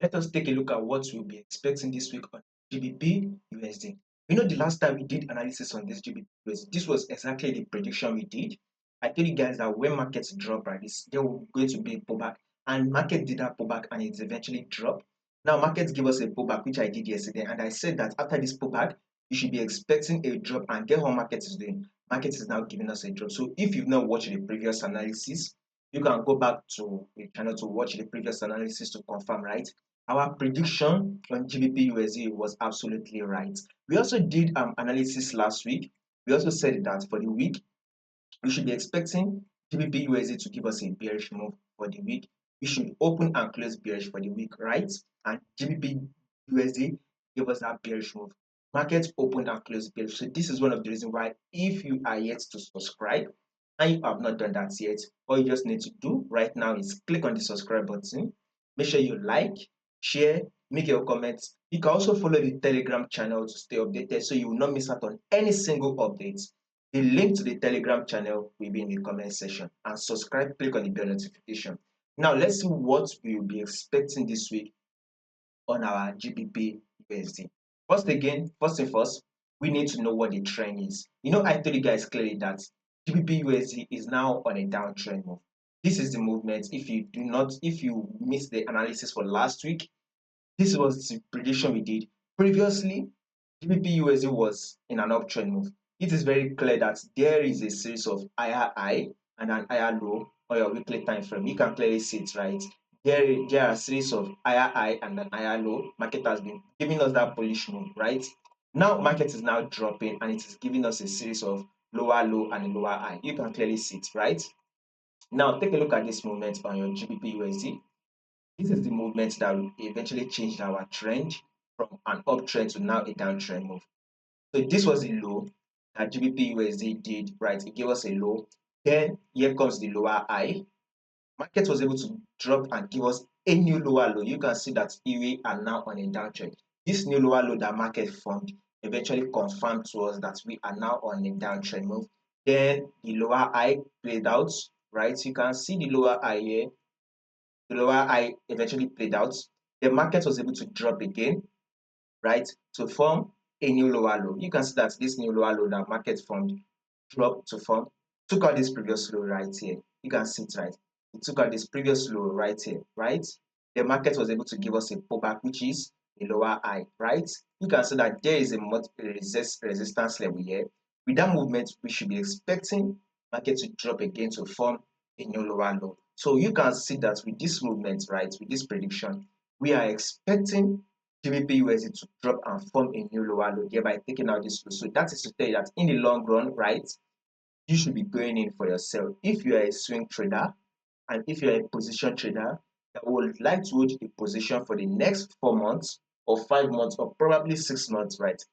Let us take a look at what we'll be expecting this week on GBP USD. You know, the last time we did analysis on this GBP USD, this was exactly the prediction we did. I told you guys that when markets drop like this, there will going to be a pullback, and market did that pullback and it's eventually dropped. Now, markets give us a pullback, which I did yesterday, and I said that after this pullback, you should be expecting a drop, and get how market is doing. Market is now giving us a drop. So if you've not watched the previous analysis, you can go back to the channel to watch the previous analysis to confirm, right? Our prediction on GBP USD was absolutely right. We also did analysis last week. We also said that for the week, we should be expecting GBP USD to give us a bearish move for the week. We should open and close bearish for the week, right? And GBP USD gave us that bearish move. Markets opened and closed bearish. So this is one of the reasons why, if you are yet to subscribe and you have not done that yet, all you just need to do right now is click on the subscribe button. Make sure you like, share, make your comments. You can also follow the Telegram channel to stay updated so you will not miss out on any single updates. The link to the Telegram channel will be in the comment section. And subscribe, click on the bell notification. Now, let's see what we will be expecting this week on our GBP USD. First and first, we need to know what the trend is. You know, I told you guys clearly that GBP USD is now on a downtrend move. This is the movement. If you missed the analysis for last week, this was the prediction we did. Previously, GBP USD was in an uptrend move. It is very clear that there is a series of higher high and an higher low on your weekly time frame. You can clearly see it, right? There are a series of higher high and an higher low. Market has been giving us that bullish move, right? Now market is now dropping and it is giving us a series of lower low and a lower high. You can clearly see it, right? Now take a look at this movement on your GBP USD. This is the movement that eventually changed our trend from an uptrend to now a downtrend move. So this was the low that GBP USD did, right? It gave us a low. Then here comes the lower high. Market was able to drop and give us a new lower low. You can see that we are now on a downtrend. This new lower low that market formed eventually confirmed to us that we are now on a downtrend move. Then the lower high played out, right? You can see the lower high here. The lower high eventually played out. The market was able to drop again, right, to form a new lower low. You can see that this new lower low that market formed dropped to form, took out this previous low right here. You can see it, right? It took out this previous low right here, right? The market was able to give us a pullback, which is a lower high, right? You can see that there is a resistance level here. With that movement, we should be expecting market to drop again to form a new lower low. So you can see that with this movement, right, with this prediction, we are expecting GBP USD to drop and form a new lower low, thereby taking out this low. So that is to tell you that in the long run, right, you should be going in for yourself. If you are a swing trader and if you are a position trader that would like to hold a position for the next 4 months or 5 months or probably 6 months, right,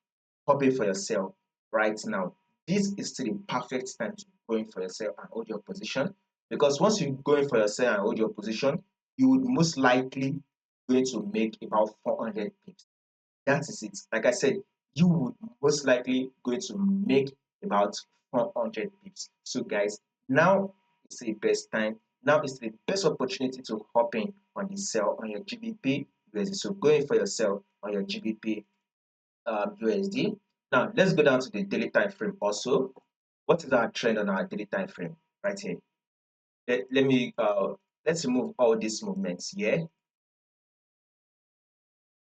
hop in for yourself right now. This is still the perfect time to go in for yourself and hold your position, because once you go in for yourself and hold your position, you would most likely going to make about 400 pips. That is it. Like I said, you would most likely going to make about 400 pips. So guys, now is the best time. Now is the best opportunity to hop in on the sell on your GBP USD. So go in for yourself on your GBP USD. Now let's go down to the daily time frame also. What is our trend on our daily time frame? Right here. Let's remove all these movements here.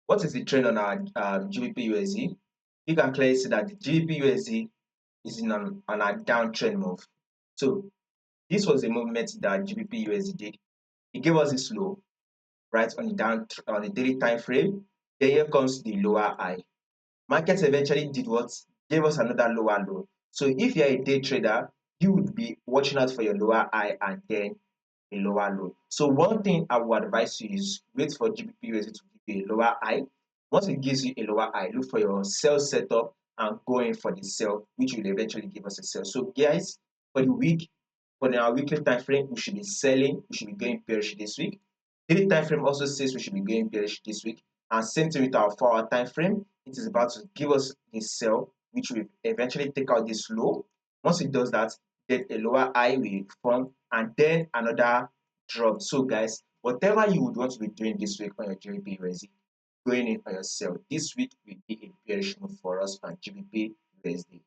What is the trend on our GBP USD? You can clearly see that the GBP USD is on a downtrend move. So this was the movement that GBP USD did. It gave us this low, right, on the daily time frame. Then here comes the lower high. Markets eventually did what? Gave us another lower low. So if you're a day trader, you would be watching out for your lower high and then a lower low. So one thing I would advise you is wait for GBP USD to give you a lower high. Once it gives you a lower high, look for your sell setup and go in for the sell, which will eventually give us a sell. So guys, for the week, for our weekly time frame, we should be selling, we should be going bearish this week. Daily time frame also says we should be going bearish this week. And same thing with our 4-hour time frame. It is about to give us a sell, which will eventually take out this low. Once it does that, then a lower high will form and then another drop. So guys, Whatever you would want to be doing this week on your GBPUSD, going in on your sell, this week will be a bearish move for us on GBPUSD.